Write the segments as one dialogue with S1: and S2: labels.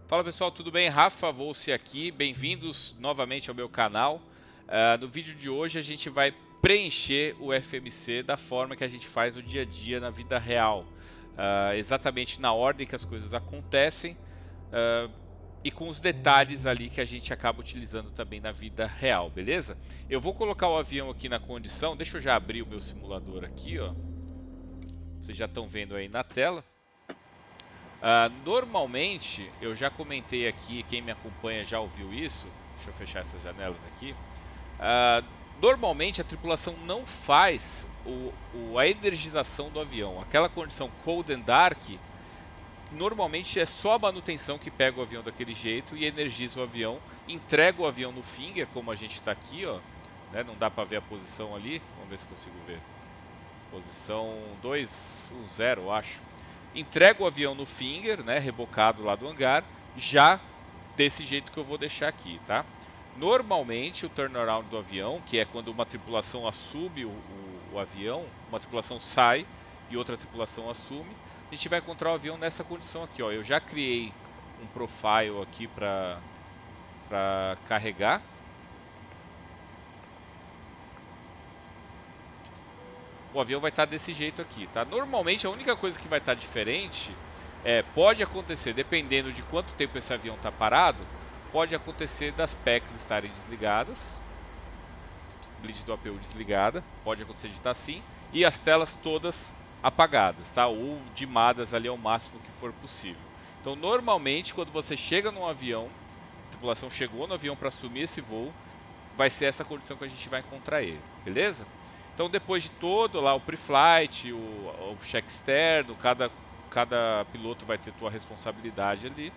S1: Fala pessoal, tudo bem? Rafa Volce aqui, bem-vindos novamente ao meu canal. No vídeo de hoje a gente vai preencher o FMC da forma que a gente faz no dia a dia na vida real, exatamente na ordem que as coisas acontecem e com os detalhes ali que a gente acaba utilizando também na vida real, beleza? Eu vou colocar o avião aqui na condição, deixa eu já abrir o meu simulador aqui, ó. Vocês já estão vendo aí na tela. Normalmente, eu já comentei aqui, quem me acompanha já ouviu isso. Deixa eu fechar essas janelas aqui. Normalmente a tripulação não faz a energização do avião. Aquela condição cold and dark, normalmente é só a manutenção que pega o avião daquele jeito e energiza o avião. Entrega o avião no finger, como a gente está aqui, ó. Né? Não dá para ver a posição ali. Vamos ver se consigo ver. Posição 210, eu acho. Entrega o avião no finger, né, rebocado lá do hangar, já desse jeito que eu vou deixar aqui, tá? Normalmente o turnaround do avião, que é quando uma tripulação assume o avião, uma tripulação sai e outra tripulação assume, a gente vai encontrar o avião nessa condição aqui, ó. Eu já criei um profile aqui para carregar. O avião vai estar desse jeito aqui, tá? Normalmente a única coisa que vai estar diferente pode acontecer, dependendo de quanto tempo esse avião está parado, pode acontecer das PECs estarem desligadas, bleed do APU desligada, pode acontecer de estar assim, e as telas todas apagadas, tá? Ou dimadas ali ao máximo que for possível. Então normalmente quando você chega num avião, a tripulação chegou no avião para assumir esse voo, vai ser essa condição que a gente vai encontrar ele, beleza? Então depois de todo lá o pre-flight, o check externo, cada piloto vai ter sua responsabilidade ali,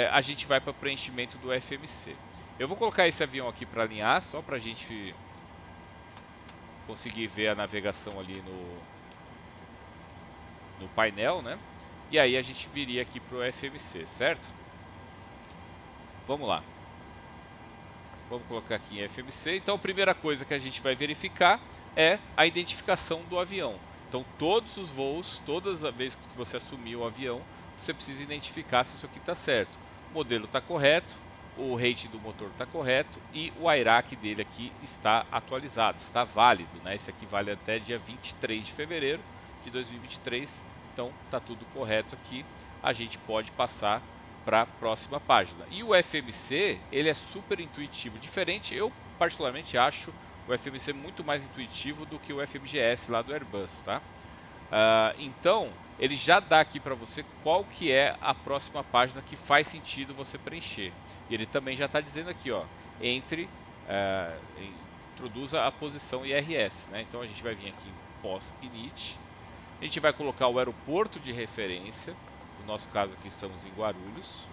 S1: a gente vai para o preenchimento do FMC. Eu vou colocar esse avião aqui para alinhar, só para a gente conseguir ver a navegação ali no painel, né? E aí a gente viria aqui para o FMC, certo? Vamos lá. Vamos colocar aqui em FMC. Então a primeira coisa que a gente vai verificar é a identificação do avião. Então todos os voos, todas as vezes que você assumir o avião, você precisa identificar se isso aqui está certo. O modelo está correto, o rate do motor está correto e o IRAC dele aqui está atualizado, está válido, né? Esse aqui vale até dia 23 de fevereiro de 2023, então está tudo correto aqui. A gente pode passar para a próxima página. E o FMC, ele é super intuitivo, diferente, eu particularmente acho o FMC muito mais intuitivo do que o FMGS lá do Airbus, tá? Então, ele já dá aqui para você qual que é a próxima página que faz sentido você preencher. E ele também já está dizendo aqui, ó, introduza a posição IRS, né? Então a gente vai vir aqui em pós-init, a gente vai colocar o aeroporto de referência. No nosso caso aqui estamos em Guarulhos.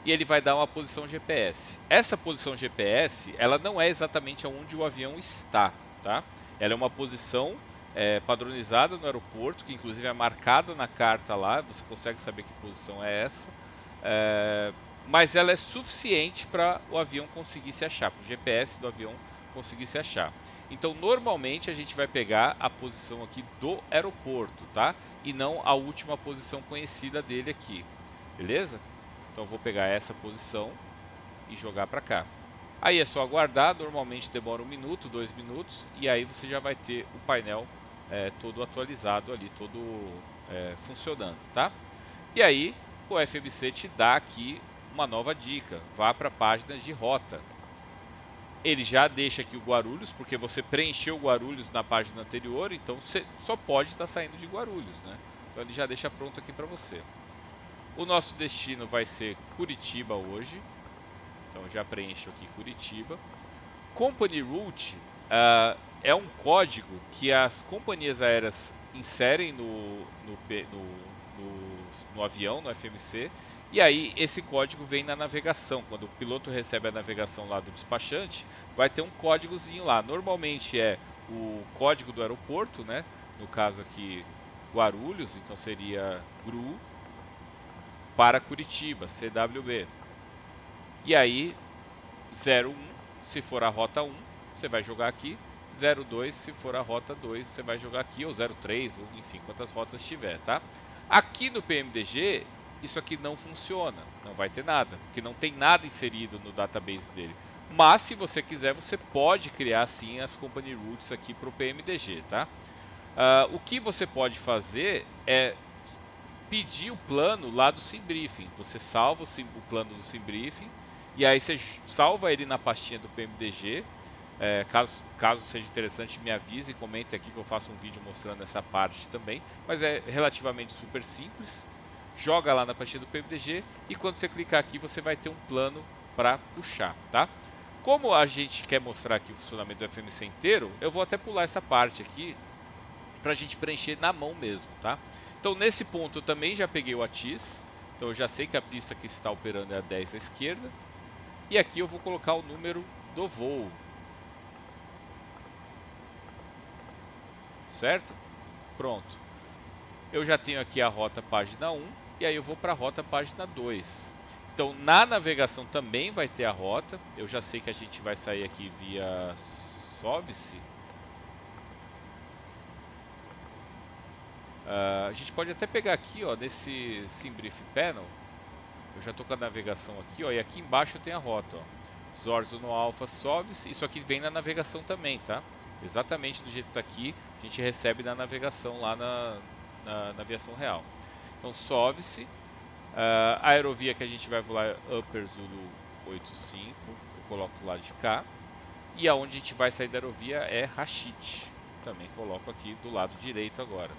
S1: E ele vai dar uma posição GPS. Essa posição GPS, ela não é exatamente onde o avião está, tá? Ela é uma posição padronizada no aeroporto, que inclusive é marcada na carta lá, você consegue saber que posição é essa. Mas ela é suficiente para o avião conseguir se achar, para o GPS do avião conseguir se achar. Então normalmente a gente vai pegar a posição aqui do aeroporto, tá? E não a última posição conhecida dele aqui, beleza? Então eu vou pegar essa posição e jogar para cá. Aí é só aguardar, normalmente demora 1 minuto, 2 minutos, e aí você já vai ter o painel todo atualizado ali, todo funcionando, tá? E aí o FMC te dá aqui uma nova dica, vá para a página de rota. Ele já deixa aqui o Guarulhos, porque você preencheu o Guarulhos na página anterior, então você só pode estar saindo de Guarulhos, né? Então ele já deixa pronto aqui para você. O nosso destino vai ser Curitiba hoje, então eu já preencho aqui Curitiba. Company Route é um código que as companhias aéreas inserem no avião, no FMC, e aí esse código vem na navegação. Quando o piloto recebe a navegação lá do despachante, vai ter um códigozinho lá. Normalmente é o código do aeroporto, né? No caso aqui Guarulhos, então seria GRU para Curitiba, CWB. E aí 01 se for a rota 1, você vai jogar aqui. 02 se for a rota 2, você vai jogar aqui, ou 03, ou enfim, quantas rotas tiver, tá? Aqui no PMDG, isso aqui não funciona, não vai ter nada, porque não tem nada inserido no database dele. Mas se você quiser, você pode criar sim as company routes aqui para o PMDG, tá? O que você pode fazer é pedir o plano lá do SimBriefing. Você salva o plano do SimBriefing e aí você salva ele na pastinha do PMDG. Caso seja interessante, me avise e comente aqui que eu faço um vídeo mostrando essa parte também. Mas é relativamente super simples. Joga lá na pastinha do PMDG e quando você clicar aqui você vai ter um plano para puxar, tá? Como a gente quer mostrar aqui o funcionamento do FMC inteiro, eu vou até pular essa parte aqui para a gente preencher na mão mesmo, tá? Então nesse ponto eu também já peguei o ATIS, então eu já sei que a pista que está operando é a 10 à esquerda. E aqui eu vou colocar o número do voo, certo? Pronto. Eu já tenho aqui a rota página 1 e aí eu vou para a rota página 2. Então na navegação também vai ter a rota, eu já sei que a gente vai sair aqui via Sovice. A gente pode até pegar aqui, ó, nesse SimBrief Panel. Eu já estou com a navegação aqui, ó, e aqui embaixo tem a rota, ó. Zorzo no Alpha Sovice. Isso aqui vem na navegação também, tá? Exatamente do jeito que está aqui, a gente recebe na navegação lá na aviação real. Então Sovice, a aerovia que a gente vai voar é Upper Zulu 85, eu coloco do lado de cá. E aonde a gente vai sair da aerovia é Rashid, também coloco aqui do lado direito agora.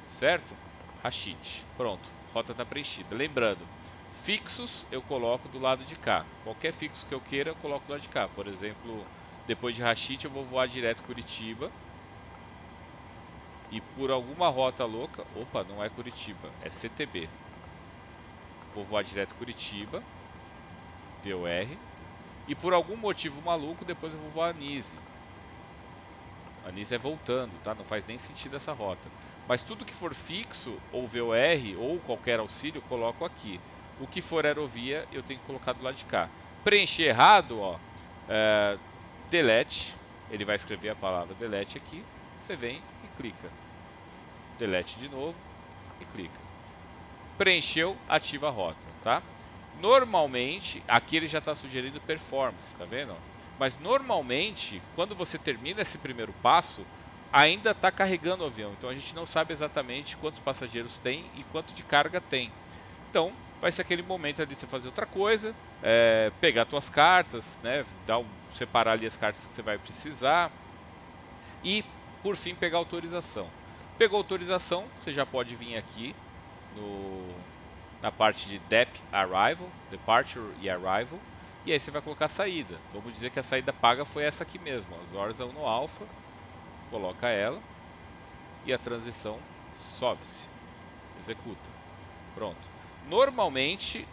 S1: Certo? Rashid. Pronto, rota está preenchida. Lembrando, fixos eu coloco do lado de cá. Qualquer fixo que eu queira eu coloco do lado de cá. Por exemplo, depois de Rashid eu vou voar direto Curitiba. E por alguma rota louca... Opa, não é Curitiba, é CTB. Vou voar direto Curitiba. VOR. E por algum motivo maluco depois eu vou voar Anise. Anise é voltando, tá? Não faz nem sentido essa rota. Mas tudo que for fixo, ou VOR, ou qualquer auxílio, eu coloco aqui. O que for aerovia, eu tenho que colocar do lado de cá. Preencher errado, ó, delete. Ele vai escrever a palavra delete aqui. Você vem e clica. Delete de novo e clica. Preencheu, ativa a rota, tá? Normalmente, aqui ele já está sugerindo performance, tá vendo? Mas normalmente, quando você termina esse primeiro passo, ainda está carregando o avião, então a gente não sabe exatamente quantos passageiros tem e quanto de carga tem. Então vai ser aquele momento ali de você fazer outra coisa, pegar suas cartas, né, separar ali as cartas que você vai precisar e por fim pegar autorização. Pegou autorização, você já pode vir aqui na parte de Departure e Arrival, e aí você vai colocar a saída. Vamos dizer que a saída paga foi essa aqui mesmo, Zorza no Alpha. Coloca ela e a transição sobe-se, executa. Pronto. Normalmente,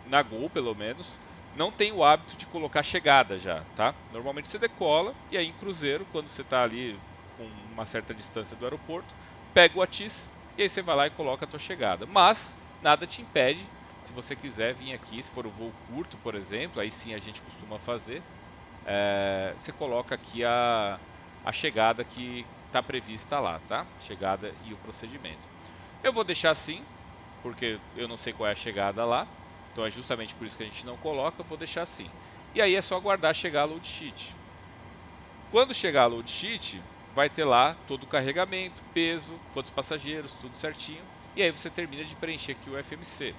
S1: na Gol pelo menos, não tem o hábito de colocar chegada já, tá? Normalmente você decola e aí em cruzeiro, quando você está ali com uma certa distância do aeroporto, pega o ATIS e aí você vai lá e coloca a tua chegada. Mas nada te impede, se você quiser vir aqui, se for um voo curto, por exemplo, aí sim a gente costuma fazer, você coloca aqui a chegada que está prevista lá, tá? Chegada e o procedimento. Eu vou deixar assim, porque eu não sei qual é a chegada lá. Então é justamente por isso que a gente não coloca, eu vou deixar assim. E aí é só aguardar chegar a load sheet. Quando chegar a load sheet, vai ter lá todo o carregamento, peso, quantos passageiros, tudo certinho. E aí você termina de preencher aqui o FMC.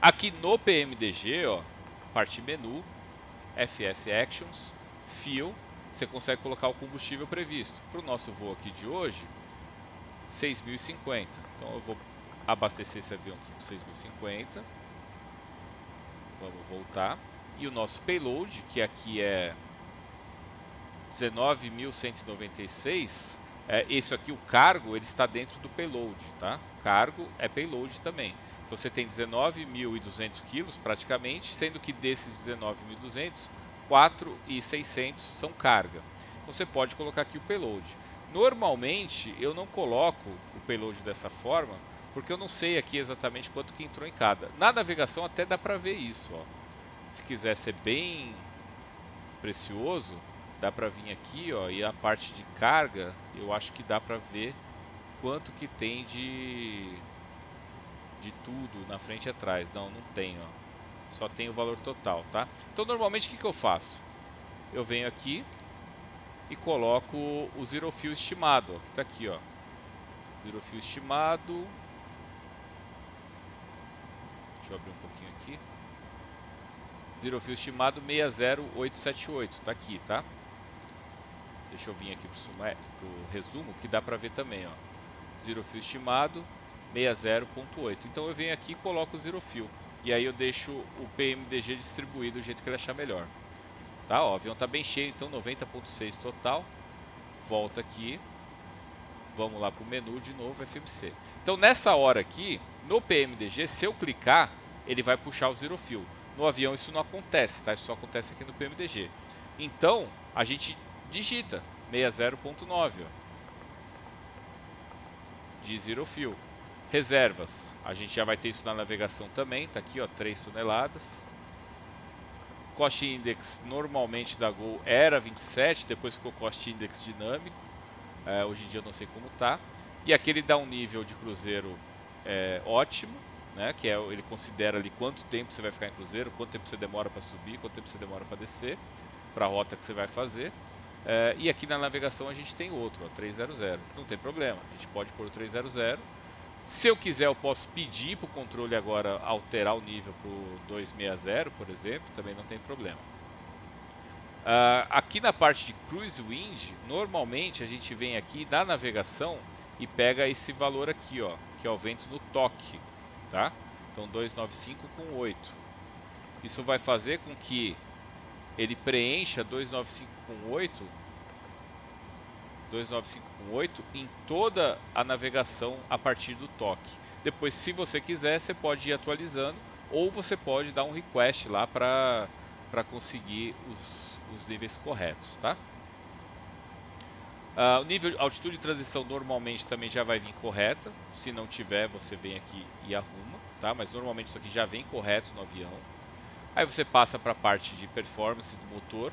S1: Aqui no PMDG, ó, parte menu, FS Actions, Fuel, você consegue colocar o combustível previsto. Para o nosso voo aqui de hoje, 6.050. Então eu vou abastecer esse avião aqui com 6.050. Vamos voltar. E o nosso payload, que aqui é 19.196. Esse aqui, o cargo, ele está dentro do payload, tá? Cargo é payload também. Então você tem 19.200 quilos praticamente, sendo que desses 19.200, 4.600 são carga. Então você pode colocar aqui o payload. Normalmente eu não coloco o payload dessa forma, porque eu não sei aqui exatamente quanto que entrou em cada. Na navegação até dá para ver isso, ó. Se quiser ser bem precioso, dá para vir aqui, ó, e a parte de carga, eu acho que dá para ver quanto que tem de tudo na frente e atrás. Não, não tem, ó. Só tem o valor total, tá? Então normalmente o que eu faço? Eu venho aqui e coloco o Zero Fuel estimado, ó, que tá aqui, ó. Zero Fuel estimado. Deixa eu abrir um pouquinho aqui. Zero Fuel estimado 60878, tá aqui, tá? Deixa eu vir aqui pro resumo, que dá pra ver também, ó. Zero Fuel estimado 60.8. Então eu venho aqui e coloco o Zero Fuel. E aí eu deixo o PMDG distribuído do jeito que ele achar melhor. Tá? Ó, o avião tá bem cheio, então 90.6 total. Volta aqui. Vamos lá pro menu de novo, FMC. Então nessa hora aqui, no PMDG, se eu clicar, ele vai puxar o Zero Fuel. No avião isso não acontece, tá? Isso só acontece aqui no PMDG. Então a gente digita 60.9 de Zero Fuel. Reservas, a gente já vai ter isso na navegação também, tá aqui, ó, 3 toneladas. Cost Index normalmente da Gol era 27, depois ficou Cost Index dinâmico. Hoje em dia eu não sei como tá. E aqui ele dá um nível de cruzeiro ótimo, né? Que ele considera ali quanto tempo você vai ficar em cruzeiro, quanto tempo você demora para subir, quanto tempo você demora para descer, para a rota que você vai fazer. E aqui na navegação a gente tem outro, ó, 300. Não tem problema, a gente pode pôr o 300. Se eu quiser, eu posso pedir para o controle agora alterar o nível para o 260, por exemplo, também não tem problema. Aqui na parte de Cruise Wind, normalmente a gente vem aqui na navegação e pega esse valor aqui, ó, que é o vento no toque, tá? Então 295 com 8. Isso vai fazer com que ele preencha 295 com 8 em toda a navegação a partir do toque. Depois, se você quiser, você pode ir atualizando ou você pode dar um request lá para conseguir os níveis corretos, tá? O nível altitude de transição normalmente também já vai vir correta. Se não tiver, você vem aqui e arruma, tá? Mas normalmente isso aqui já vem correto no avião. Aí você passa para a parte de performance do motor.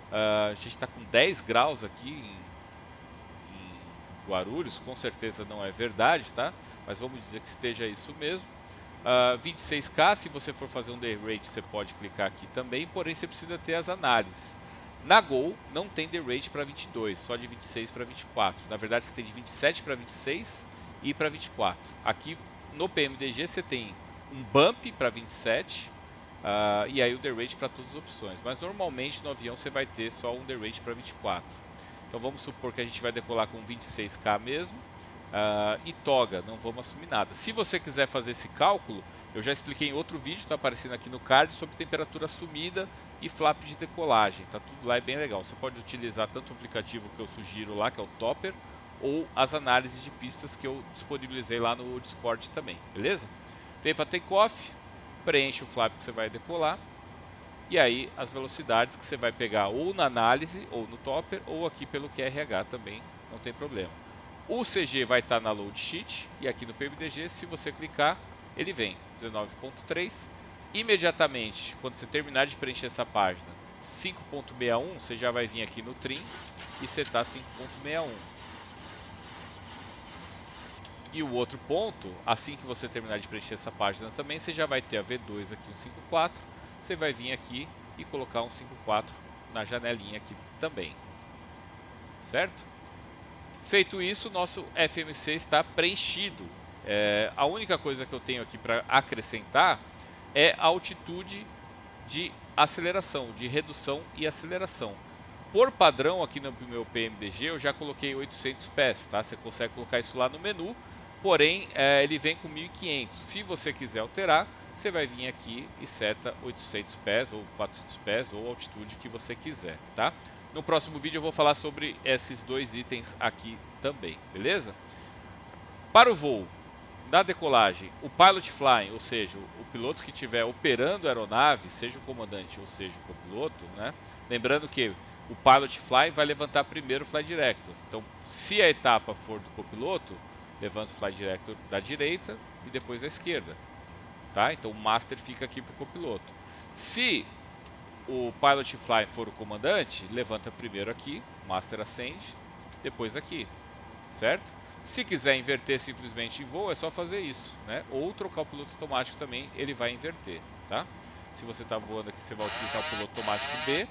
S1: A gente está com 10 graus aqui em Guarulhos, com certeza não é verdade, tá? Mas vamos dizer que esteja isso mesmo. 26K, se você for fazer um day rate, você pode clicar aqui também, porém você precisa ter as análises. Na Gol não tem day rate para 22, só de 26 para 24. Na verdade você tem de 27 para 26 e para 24. Aqui no PMDG você tem um bump para 27 e aí o day rate para todas as opções. Mas normalmente no avião você vai ter só um day rate para 24. Então vamos supor que a gente vai decolar com 26K mesmo. E toga, não vamos assumir nada. Se você quiser fazer esse cálculo, eu já expliquei em outro vídeo, está aparecendo aqui no card, sobre temperatura assumida e flap de decolagem. Tá tudo lá, é bem legal. Você pode utilizar tanto o aplicativo que eu sugiro lá, que é o Topper, ou as análises de pistas que eu disponibilizei lá no Discord também, beleza? Vem para takeoff, preenche o flap que você vai decolar. E aí as velocidades que você vai pegar ou na análise, ou no Topper, ou aqui pelo QRH também, não tem problema. O CG vai estar na load sheet e aqui no PMDG, se você clicar, ele vem 19.3. Imediatamente, quando você terminar de preencher essa página, 5.61, você já vai vir aqui no trim e setar 5.61. E o outro ponto, assim que você terminar de preencher essa página também, você já vai ter a V2 aqui, um 5.4. Você vai vir aqui e colocar um 5.4 na janelinha aqui também. Certo? Feito isso, nosso FMC está preenchido. A única coisa que eu tenho aqui para acrescentar é a altitude de aceleração, de redução e aceleração. Por padrão, aqui no meu PMDG, eu já coloquei 800 pés, tá? Você consegue colocar isso lá no menu, porém ele vem com 1500. Se você quiser alterar, você vai vir aqui e seta 800 pés ou 400 pés ou a altitude que você quiser, tá? No próximo vídeo eu vou falar sobre esses dois itens aqui também, beleza? Para o voo, na decolagem, o pilot flying, ou seja, o piloto que estiver operando a aeronave, seja o comandante ou seja o copiloto, né? Lembrando que o pilot flying vai levantar primeiro o fly director. Então, se a etapa for do copiloto, levanta o fly director da direita e depois da esquerda, tá? Então o master fica aqui para o copiloto. Se o pilot fly for o comandante, levanta primeiro aqui, master ascende, depois aqui, certo? Se quiser inverter simplesmente em voo, é só fazer isso, né? Ou trocar o piloto automático também, ele vai inverter, tá? Se você está voando aqui, você vai utilizar o piloto automático B.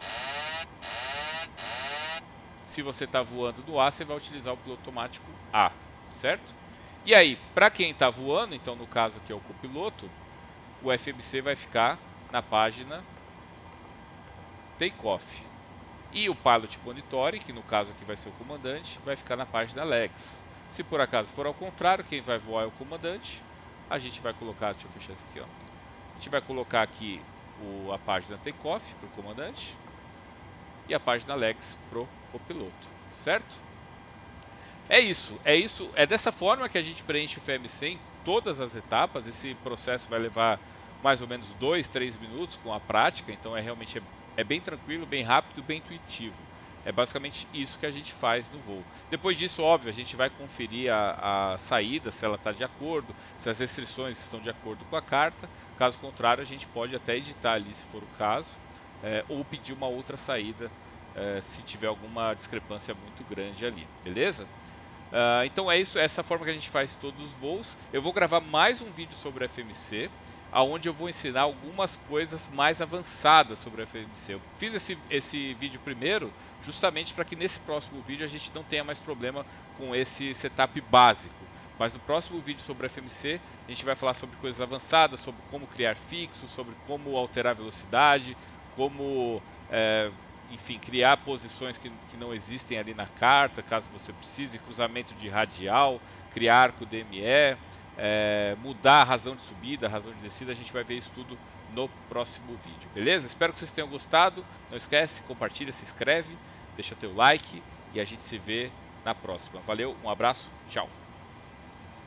S1: Se você está voando no A, você vai utilizar o piloto automático A, certo? E aí, para quem está voando, então no caso aqui é o copiloto, o FMC vai ficar na página Takeoff. E o Pilot Monitoring, que no caso aqui vai ser o comandante, vai ficar na página Legs. Se por acaso for ao contrário, quem vai voar é o comandante. A gente vai colocar, deixa eu fechar isso aqui, ó. A gente vai colocar aqui a página Takeoff para o comandante e a página Legs para o copiloto, certo? É isso, é dessa forma que a gente preenche o FMC em todas as etapas. Esse processo vai levar mais ou menos 2, 3 minutos com a prática, então realmente bem tranquilo, bem rápido, bem intuitivo. É basicamente isso que a gente faz no voo. Depois disso, óbvio, a gente vai conferir a saída, se ela está de acordo, se as restrições estão de acordo com a carta. Caso contrário, a gente pode até editar ali, se for o caso, ou pedir uma outra saída, se tiver alguma discrepância muito grande ali, beleza? Então é isso, essa forma que a gente faz todos os voos. Eu vou gravar mais um vídeo sobre o FMC, onde eu vou ensinar algumas coisas mais avançadas sobre o FMC. Eu fiz esse vídeo primeiro justamente para que nesse próximo vídeo a gente não tenha mais problema com esse setup básico. Mas no próximo vídeo sobre o FMC a gente vai falar sobre coisas avançadas, sobre como criar fixos, sobre como alterar a velocidade, como enfim, criar posições que não existem ali na carta, caso você precise, cruzamento de radial, criar arco DME, mudar a razão de subida, a razão de descida. A gente vai ver isso tudo no próximo vídeo, beleza? Espero que vocês tenham gostado. Não esquece, compartilha, se inscreve, deixa teu like e a gente se vê na próxima. Valeu, um abraço, tchau!